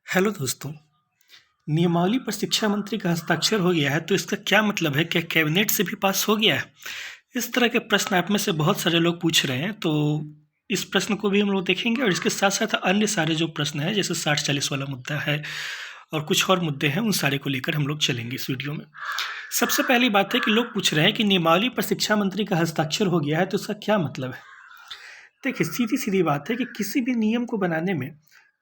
Hello दोस्तों। नियमावली पर शिक्षा मंत्री का हस्ताक्षर हो गया है तो इसका क्या मतलब है? क्या कैबिनेट से भी पास हो गया है? इस तरह के प्रश्न आप में से बहुत सारे लोग पूछ रहे हैं, तो इस प्रश्न को भी हम लोग देखेंगे और इसके साथ साथ अन्य सारे जो प्रश्न हैं, जैसे 60-40 वाला मुद्दा है और कुछ और मुद्दे हैं, उन सारे को लेकर हम लोग चलेंगे इस वीडियो में। सबसे पहली बात है कि लोग पूछ रहे हैं कि नियमावली पर शिक्षा मंत्री का हस्ताक्षर हो गया है तो इसका क्या मतलब है? देखिए, सीधी-सीधी बात है कि किसी भी नियम को बनाने में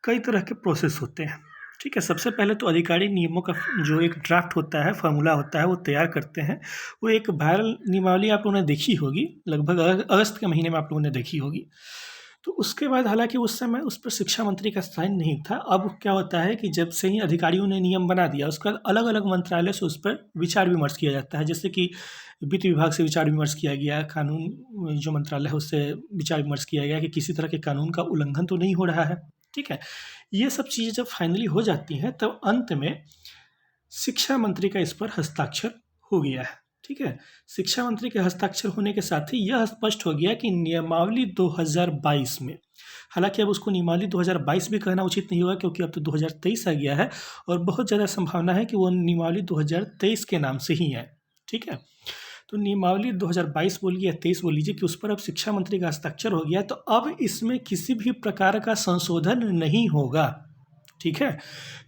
कई तरह के प्रोसेस होते हैं, ठीक है? सबसे पहले तो अधिकारी नियमों का जो एक ड्राफ्ट होता है, फ़ॉर्मूला होता है, वो तैयार करते हैं। वो एक वायरल नियमावली आप लोगों ने देखी होगी, लगभग अगस्त के महीने में आप लोगों ने देखी होगी। तो उसके बाद हालाँकि उस समय उस पर शिक्षा मंत्री का साइन नहीं था। अब क्या होता है कि जब से ही अधिकारियों ने नियम बना दिया, उसके बाद अलग-अलग मंत्रालय से उस पर विचार-विमर्श किया जाता है। जैसे कि वित्त विभाग से विचार-विमर्श किया गया, कानून जो मंत्रालय है उससे विचार-विमर्श किया गया कि किसी तरह के कानून का उल्लंघन तो नहीं हो रहा है, ठीक है? ये सब चीज़ें जब फाइनली हो जाती हैं, तब अंत में शिक्षा मंत्री का इस पर हस्ताक्षर हो गया है, ठीक है? शिक्षा मंत्री के हस्ताक्षर होने के साथ ही यह स्पष्ट हो गया कि नियमावली 2022 में, हालाँकि अब उसको नियमावली 2022 भी कहना उचित नहीं होगा क्योंकि अब तो 2023 आ गया है और बहुत ज़्यादा संभावना है कि वो नियमावली 2023 के नाम से ही है, ठीक है? तो नियमावली 2022 बोलिए या 23 बोल लीजिए कि उस पर अब शिक्षा मंत्री का हस्ताक्षर हो गया, तो अब इसमें किसी भी प्रकार का संशोधन नहीं होगा, ठीक है?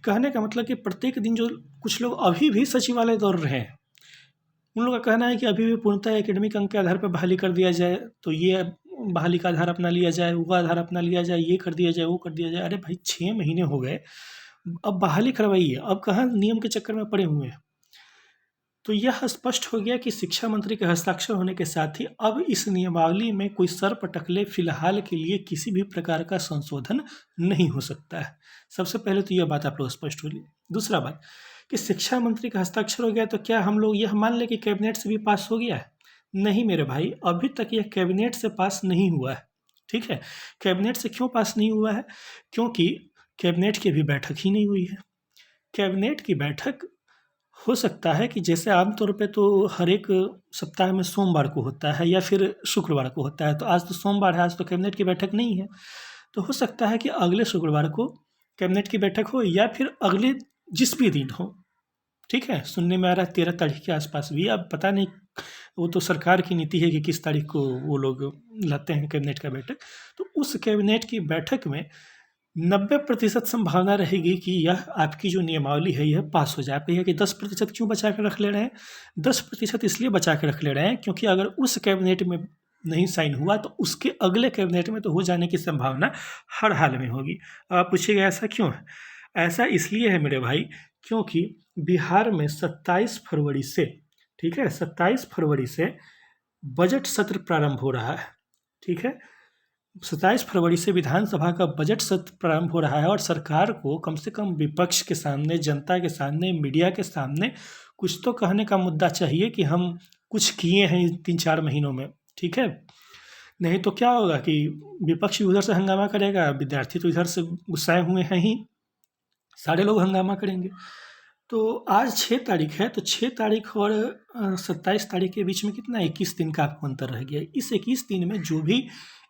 कहने का मतलब कि प्रत्येक दिन जो कुछ लोग अभी भी सचिवालय दौड़ रहे हैं, उन लोगों का कहना है कि अभी भी पूर्णतः एकेडमिक अंक के आधार पर बहाली कर दिया जाए, तो ये बहाली का आधार अपना लिया जाए, वो आधार अपना लिया जाए, ये कर दिया जाए, वो कर दिया जाए। अरे भाई, 6 महीने हो गए, अब बहाली करवाइए, अब कहाँ नियम के चक्कर में पड़े हुए हैं। तो यह स्पष्ट हो गया कि शिक्षा मंत्री के हस्ताक्षर होने के साथ ही अब इस नियमावली में कोई सर-पटकले फिलहाल के लिए किसी भी प्रकार का संशोधन नहीं हो सकता है। सबसे पहले तो यह बात आप लोग स्पष्ट हो ली। दूसरा बात कि शिक्षा मंत्री का हस्ताक्षर हो गया तो क्या हम लोग यह मान लें कि कैबिनेट से भी पास हो गया है? नहीं मेरे भाई, अभी तक यह कैबिनेट से पास नहीं हुआ है, ठीक है? कैबिनेट से क्यों पास नहीं हुआ है? क्योंकि कैबिनेट की अभी बैठक ही नहीं हुई है। कैबिनेट की बैठक हो सकता है कि जैसे आम तौर पे तो हर एक सप्ताह में सोमवार को होता है या फिर शुक्रवार को होता है, तो आज तो सोमवार है, आज तो कैबिनेट की बैठक नहीं है। तो हो सकता है कि अगले शुक्रवार को कैबिनेट की बैठक हो या फिर अगले जिस भी दिन हो, ठीक है? सुनने में आ रहा है 13 तारीख के आसपास भी, अब पता नहीं, वो तो सरकार की नीति है कि किस तारीख को वो लोग लाते हैं कैबिनेट का बैठक। तो उस कैबिनेट की बैठक में 90% संभावना रहेगी कि यह आपकी जो नियमावली है यह पास हो जाए। आप कहिए कि 10% क्यों बचा के रख ले रहे हैं? 10% इसलिए बचा के रख ले रहे हैं क्योंकि अगर उस कैबिनेट में नहीं साइन हुआ तो उसके अगले कैबिनेट में तो हो जाने की संभावना हर हाल में होगी। अब आप पूछिएगा ऐसा क्यों है? ऐसा इसलिए है मेरे भाई, क्योंकि बिहार में 27 फरवरी से, ठीक है? 27 फरवरी से बजट सत्र प्रारंभ हो रहा है, ठीक है? 27 फरवरी से विधानसभा का बजट सत्र प्रारंभ हो रहा है और सरकार को कम से कम विपक्ष के सामने, जनता के सामने, मीडिया के सामने कुछ तो कहने का मुद्दा चाहिए कि हम कुछ किए हैं इन 3-4 महीनों में, ठीक है? नहीं तो क्या होगा कि विपक्ष भी उधर से हंगामा करेगा, विद्यार्थी तो इधर से गुस्साए हुए हैं ही, सारे लोग हंगामा करेंगे। तो आज 6 तारीख है, तो 6 तारीख और 27 तारीख के बीच में कितना 21 दिन का आपको अंतर रह गया है। इस 21 दिन में जो भी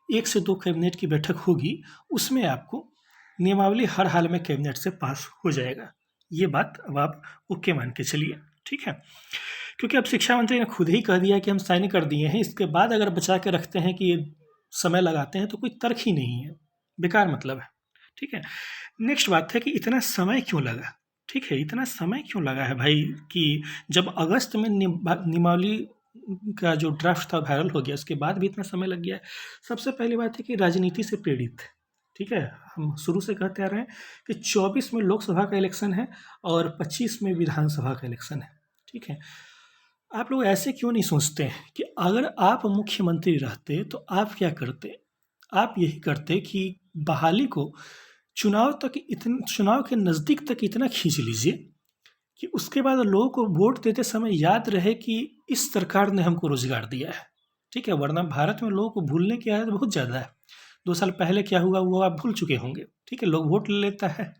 1 से 2 कैबिनेट की बैठक होगी, उसमें आपको नियमावली हर हाल में कैबिनेट से पास हो जाएगा। ये बात अब आप ओके मान के चलिए, ठीक है? क्योंकि अब शिक्षा मंत्री ने खुद ही कह दिया कि हम साइन कर दिए हैं, इसके बाद अगर बचा के रखते हैं कि ये समय लगाते हैं तो कोई तर्क ही नहीं है, बेकार मतलब है, ठीक है? नेक्स्ट बात है कि इतना समय क्यों लगा? ठीक है, इतना समय क्यों लगा है भाई कि जब अगस्त में नियमावली का जो ड्राफ्ट था वायरल हो गया, उसके बाद भी इतना समय लग गया है। सबसे पहली बात है कि राजनीति से प्रेरित, ठीक है? हम शुरू से कहते आ रहे हैं कि 24 में लोकसभा का इलेक्शन है और 25 में विधानसभा का इलेक्शन है, ठीक है? आप लोग ऐसे क्यों नहीं सोचते हैं कि अगर आप मुख्यमंत्री रहते तो आप क्या करते? आप यही करते कि बहाली को चुनाव के नज़दीक तक इतना खींच लीजिए कि उसके बाद लोगों को वोट देते समय याद रहे कि इस सरकार ने हमको रोज़गार दिया है, ठीक है? वरना भारत में लोगों को भूलने की आदत बहुत ज़्यादा है। 2 साल पहले क्या हुआ वो आप भूल चुके होंगे, ठीक है? लोग वोट ले लेता है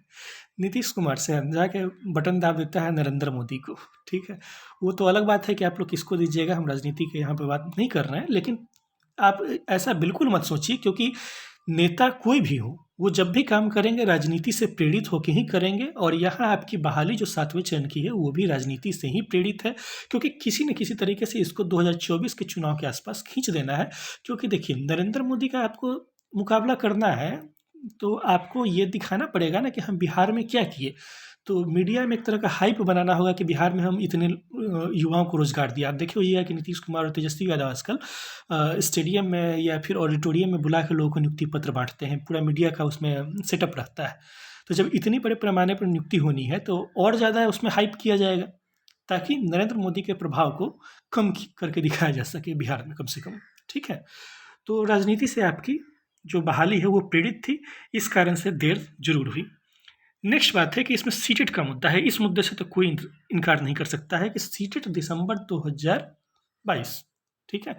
नीतीश कुमार से, जाके बटन दाब देता है नरेंद्र मोदी को, ठीक है? वो तो अलग बात है कि आप लोग किसको दीजिएगा, हम राजनीति के यहाँ पे बात नहीं कर रहे हैं, लेकिन आप ऐसा बिल्कुल मत सोचिए, क्योंकि नेता कोई भी हो, वो जब भी काम करेंगे राजनीति से प्रेरित होकर ही करेंगे, और यहाँ आपकी बहाली जो 7वें चरण की है वो भी राजनीति से ही प्रेरित है, क्योंकि किसी न किसी तरीके से इसको 2024 के चुनाव के आसपास खींच देना है। क्योंकि देखिए, नरेंद्र मोदी का आपको मुकाबला करना है तो आपको ये दिखाना पड़ेगा ना कि हम बिहार में क्या किए। तो मीडिया में एक तरह का हाइप बनाना होगा कि बिहार में हम इतने युवाओं को रोजगार दिया। आप देखिए ये है कि नीतीश कुमार और तेजस्वी यादव आजकल स्टेडियम में या फिर ऑडिटोरियम में बुला के लोगों को नियुक्ति पत्र बांटते हैं, पूरा मीडिया का उसमें सेटअप रहता है। तो जब इतनी बड़े पैमाने पर नियुक्ति होनी है तो और ज़्यादा उसमें हाइप किया जाएगा, ताकि नरेंद्र मोदी के प्रभाव को कम करके दिखाया जा सके बिहार में कम से कम। ठीक है, तो राजनीति से आपकी जो बहाली है वो प्रेरित थी, इस कारण से देर जरूर हुई। नेक्स्ट बात है कि इसमें सीटेट का मुद्दा है। इस मुद्दे से तो कोई इनकार नहीं कर सकता है कि सीटेट दिसंबर 2022, ठीक है,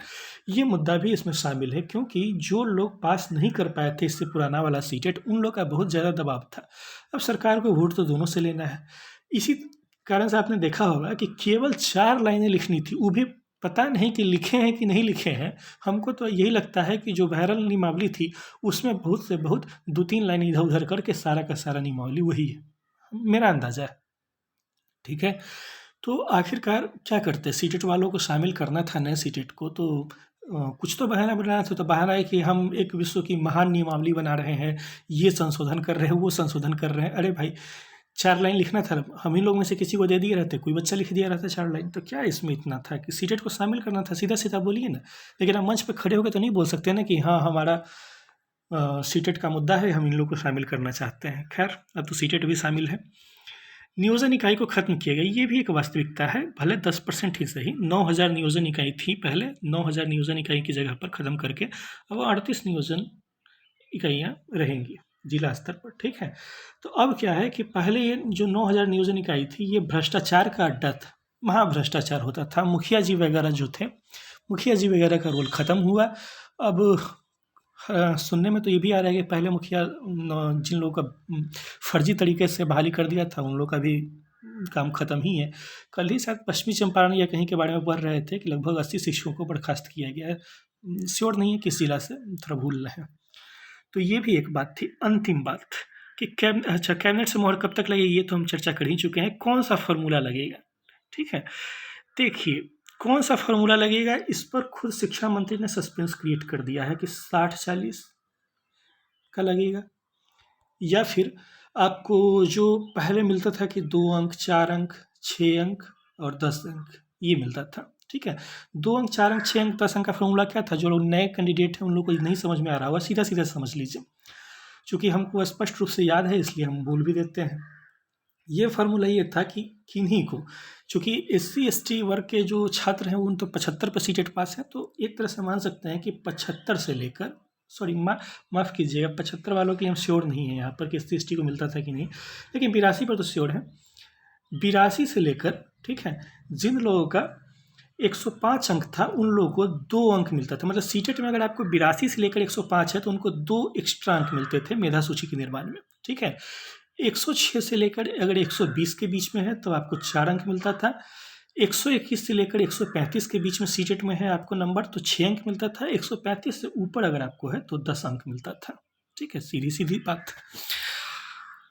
ये मुद्दा भी इसमें शामिल है, क्योंकि जो लोग पास नहीं कर पाए थे इससे पुराना वाला सीटेट, उन लोग का बहुत ज़्यादा दबाव था। अब सरकार को वोट तो दोनों से लेना है। इसी कारण से आपने देखा होगा कि केवल 4 लाइनें लिखनी थी, वो भी पता नहीं कि लिखे हैं कि नहीं लिखे हैं। हमको तो यही लगता है कि जो वायरल नियमावली थी उसमें बहुत से बहुत 2-3 लाइन इधर उधर करके सारा का सारा नियमावली वही है, मेरा अंदाज़ा है। ठीक है, तो आखिरकार क्या करते, सीटेट वालों को शामिल करना था नए सीटेट को, तो कुछ तो बहाना बनाना था। तो बहाना है कि हम एक विश्व की महान नियमावली बना रहे हैं, ये संशोधन कर रहे हैं, वो संशोधन कर रहे हैं। अरे भाई, 4 लाइन लिखना था, हम ही लोग में से किसी को दे दिए रहते, कोई बच्चा लिख दिया रहता 4 लाइन, तो क्या इसमें इतना था कि सीटेट को शामिल करना था, सीधा सीधा बोलिए ना। लेकिन आप मंच पर खड़े होकर तो नहीं बोल सकते ना कि हाँ हमारा सीटेट का मुद्दा है, हम इन लोग को शामिल करना चाहते हैं। खैर, अब तो सीटेट भी शामिल है। नियोजन इकाई को खत्म किया गया, ये भी एक वास्तविकता है, भले 10% ही सही। 9000 नियोजन इकाई थी पहले, 9000 नियोजन इकाई की जगह पर खत्म करके अब 38 नियोजन इकाइयाँ रहेंगी जिला स्तर पर। ठीक है, तो अब क्या है कि पहले ये जो 9000 नियोजन इकाई थी ये भ्रष्टाचार का अड्डा था, महाभ्रष्टाचार होता था। मुखिया जी वगैरह जो थे, मुखिया जी वगैरह का रोल ख़त्म हुआ। अब सुनने में तो ये भी आ रहा है कि पहले मुखिया जिन लोगों का फर्जी तरीके से बहाली कर दिया था उन लोग का भी काम ख़त्म ही है। कल ही शायद पश्चिमी चंपारण या कहीं के बारे में पढ़ रहे थे कि लगभग 80 शिक्षकों को बर्खास्त किया गया है। श्योर नहीं है किस जिला से, थोड़ा भूल रहे हैं। तो ये भी एक बात थी। अंतिम बात कि कैबिनेट से मोहर कब तक लगेगी, ये तो हम चर्चा कर ही चुके हैं। कौन सा फॉर्मूला लगेगा, ठीक है, देखिए कौन सा फॉर्मूला लगेगा, इस पर खुद शिक्षा मंत्री ने सस्पेंस क्रिएट कर दिया है कि 60-40 का लगेगा, या फिर आपको जो पहले मिलता था कि 2 अंक, 4 अंक, 6 अंक और 10 अंक ये मिलता था। ठीक है, 2 अंक, 4 अंक, 6 अंक, 10 अंक का फॉर्मूला क्या था, जो लोग नए कैंडिडेट हैं उन लोग को नहीं समझ में आ रहा होगा, सीधा सीधा समझ लीजिए। चूँकि हमको स्पष्ट रूप से याद है इसलिए हम बोल भी देते हैं। ये फार्मूला ये था कि किन्हीं को, चूँकि SC ST वर्ग के जो छात्र हैं उन तो 75 पे सीटेट पास है, तो एक तरह से मान सकते हैं कि 75 से लेकर, सॉरी माफ़ कीजिएगा, 75 वालों के लिए हम श्योर नहीं है यहाँ पर कि SC ST को मिलता था कि नहीं, लेकिन 82 पर तो श्योर है। 82 से लेकर, ठीक है, जिन लोगों का 105 अंक था उन लोगों को 2 अंक मिलता था। मतलब सीटेट में अगर आपको 82 से लेकर 105 है तो उनको 2 एक्स्ट्रा अंक मिलते थे मेधा सूची के निर्माण में। ठीक है, 106 से लेकर अगर 120 के बीच में है तो आपको 4 अंक मिलता था। 121 से लेकर 135 के बीच में सीटेट में है आपको नंबर तो 6 अंक मिलता था। 135 से ऊपर अगर आपको है तो 10 अंक मिलता था। ठीक है, सीधी सीधी बात।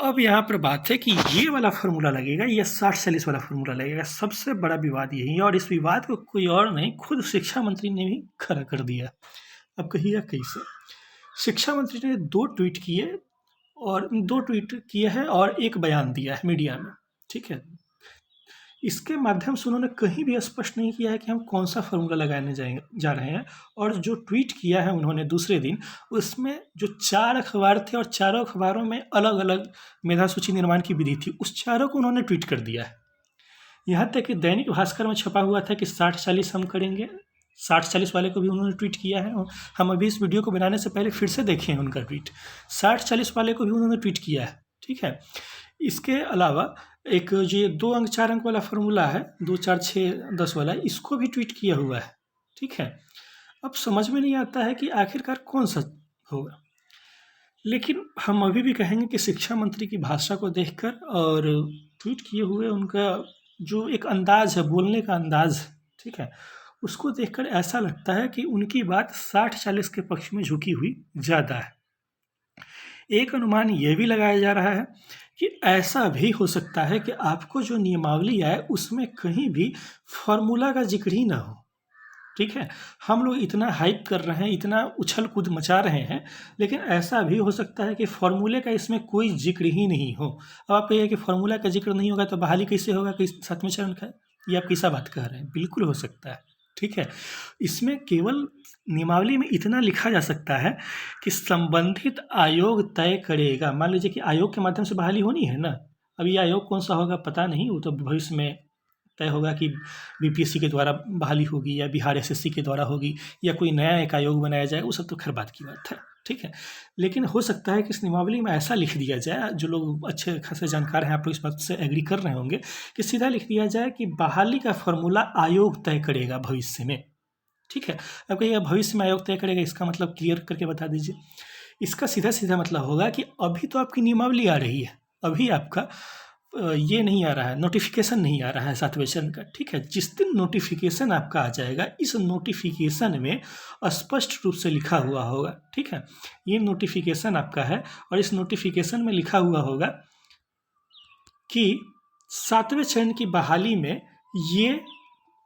अब यहाँ पर बात है कि ये वाला फार्मूला लगेगा या 60-40 वाला फार्मूला लगेगा। सबसे बड़ा विवाद यही है, और इस विवाद को कोई और नहीं, खुद शिक्षा मंत्री ने भी खड़ा कर दिया। अब कहिएगा कैसे। शिक्षा मंत्री ने 2 ट्वीट किए, और 2 ट्वीट किए हैं और 1 बयान दिया है मीडिया में। ठीक है, इसके माध्यम से उन्होंने कहीं भी स्पष्ट नहीं किया है कि हम कौन सा फार्मूला लगाने जा रहे हैं। और जो ट्वीट किया है उन्होंने दूसरे दिन, उसमें जो 4 अखबार थे और चारों अखबारों में अलग अलग मेधा सूची निर्माण की विधि थी, उस चारों को उन्होंने ट्वीट कर दिया है। यहाँ तक कि दैनिक भास्कर में छपा हुआ था कि 60-40 हम करेंगे, 60-40 वाले को भी उन्होंने ट्वीट किया है। हम अभी इस वीडियो को बनाने से पहले फिर से देखें उनका ट्वीट, 60-40 वाले को भी उन्होंने ट्वीट किया है। ठीक है, इसके अलावा एक जो ये 2 अंक 4 अंक वाला फार्मूला है, 2, 4, 6, 10 वाला, इसको भी ट्वीट किया हुआ है। ठीक है, अब समझ में नहीं आता है कि आखिरकार कौन सा होगा। लेकिन हम अभी भी कहेंगे कि शिक्षा मंत्री की भाषा को देखकर और ट्वीट किए हुए उनका जो एक अंदाज है, बोलने का अंदाज, ठीक है, उसको देखकर ऐसा लगता है कि उनकी बात 60-40 के पक्ष में झुकी हुई ज़्यादा है। एक अनुमान ये भी लगाया जा रहा है कि ऐसा भी हो सकता है कि आपको जो नियमावली आए उसमें कहीं भी फॉर्मूला का जिक्र ही ना हो। ठीक है, हम लोग इतना हाइप कर रहे हैं, इतना उछल कूद मचा रहे हैं, लेकिन ऐसा भी हो सकता है कि फॉर्मूले का इसमें कोई जिक्र ही नहीं हो। अब आप कहिए कि फॉर्मूला का जिक्र नहीं होगा तो बहाली कैसे होगा, किस 7वें चरण का? ये आप कैसा बात कह रहे हैं? बिल्कुल हो सकता है। ठीक है, इसमें केवल नियमावली में इतना लिखा जा सकता है कि संबंधित आयोग तय करेगा। मान लीजिए कि आयोग के माध्यम से बहाली होनी है ना, अब ये आयोग कौन सा होगा पता नहीं, वो तो भविष्य में तय होगा कि बीपीएससी के द्वारा बहाली होगी या बिहार एसएससी के द्वारा होगी या कोई नया एक आयोग बनाया जाएगा, वो सब तो खैर बात की बात है। ठीक है, लेकिन हो सकता है कि इस नियमावली में ऐसा लिख दिया जाए, जो लोग अच्छे खासे जानकार हैं, आप लोग इस बात से एग्री कर रहे होंगे, कि सीधा लिख दिया जाए कि बहाली का फॉर्मूला आयोग तय करेगा भविष्य में। ठीक है, अब कहिए भविष्य में आयोग तय करेगा, इसका मतलब क्लियर करके बता दीजिए। इसका सीधा सीधा मतलब होगा कि अभी तो आपकी नियमावली आ रही है, अभी आपका ये नहीं आ रहा है, नोटिफिकेशन नहीं आ रहा है 7वें चरण का। ठीक है, जिस दिन नोटिफिकेशन आपका आ जाएगा, इस नोटिफिकेशन में स्पष्ट रूप से लिखा हुआ होगा। ठीक है, ये नोटिफिकेशन आपका है और इस नोटिफिकेशन में लिखा हुआ होगा कि 7वें चरण की बहाली में ये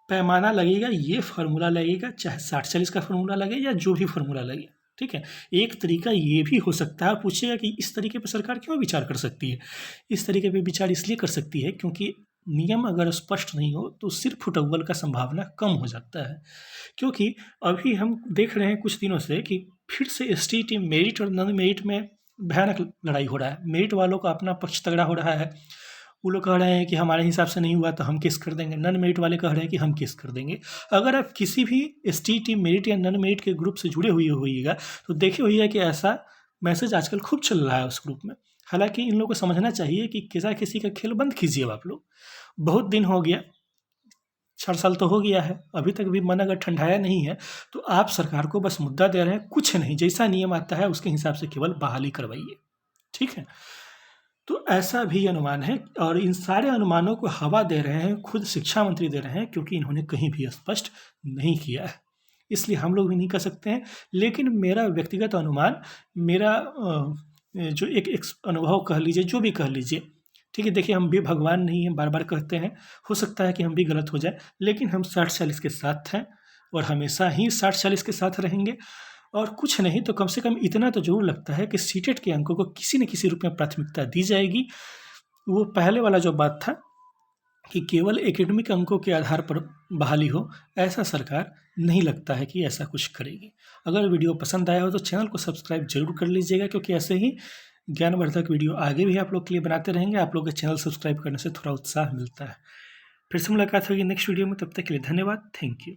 पैमाना लगेगा, ये फार्मूला लगेगा, चाहे 60-40 का फार्मूला लगे या जो भी फार्मूला लगे। ठीक है, एक तरीका ये भी हो सकता है, पूछिएगा कि इस तरीके पर सरकार क्यों विचार कर सकती है? इस तरीके पे विचार इसलिए कर सकती है क्योंकि नियम अगर स्पष्ट नहीं हो तो सिर फुटअव्वल का संभावना कम हो जाता है। क्योंकि अभी हम देख रहे हैं कुछ दिनों से कि फिर से एसटीईटी मेरिट और नॉन मेरिट में भयानक लड़ाई हो रहा है। मेरिट वालों का अपना पक्ष तगड़ा हो रहा है, वो लोग कह रहे हैं कि हमारे हिसाब से नहीं हुआ तो हम केस कर देंगे। नॉन मेरिट वाले कह रहे हैं कि हम केस कर देंगे। अगर आप किसी भी एसटीईटी मेरिट या नॉन मेरिट के ग्रुप से जुड़े हुए होइएगा तो देखे होइएगा कि ऐसा मैसेज आजकल खूब चल रहा है उस ग्रुप में। हालांकि इन लोगों को समझना चाहिए कि किसा किसी का खेल बंद कीजिए आप लोग। बहुत दिन हो गया, 4 साल तो हो गया है, अभी तक भी मन अगर ठंडाया नहीं है तो आप सरकार को बस मुद्दा दे रहे हैं, कुछ नहीं, जैसा नियम आता है उसके हिसाब से केवल बहाली करवाइए। ठीक है, तो ऐसा भी अनुमान है और इन सारे अनुमानों को हवा दे रहे हैं खुद शिक्षा मंत्री दे रहे हैं, क्योंकि इन्होंने कहीं भी स्पष्ट नहीं किया है, इसलिए हम लोग भी नहीं कर सकते हैं। लेकिन मेरा व्यक्तिगत अनुमान, मेरा जो एक अनुभव कह लीजिए, जो भी कह लीजिए, ठीक है, देखिए हम भी भगवान नहीं हैं, बार बार कहते हैं, हो सकता है कि हम भी गलत हो जाए, लेकिन हम 60-40 के साथ हैं और हमेशा ही 60-40 के साथ रहेंगे। और कुछ नहीं तो कम से कम इतना तो ज़रूर लगता है कि सीटेट के अंकों को किसी न किसी रूप में प्राथमिकता दी जाएगी। वो पहले वाला जो बात था कि केवल एकेडमिक अंकों के आधार पर बहाली हो, ऐसा सरकार नहीं लगता है कि ऐसा कुछ करेगी। अगर वीडियो पसंद आया हो तो चैनल को सब्सक्राइब जरूर कर लीजिएगा, क्योंकि ऐसे ही ज्ञानवर्धक वीडियो आगे भी आप लोग के लिए बनाते रहेंगे। आप लोग के चैनल सब्सक्राइब करने से थोड़ा उत्साह मिलता है। फिर से मुलाकात होगी नेक्स्ट वीडियो में, तब तक के लिए धन्यवाद, थैंक यू।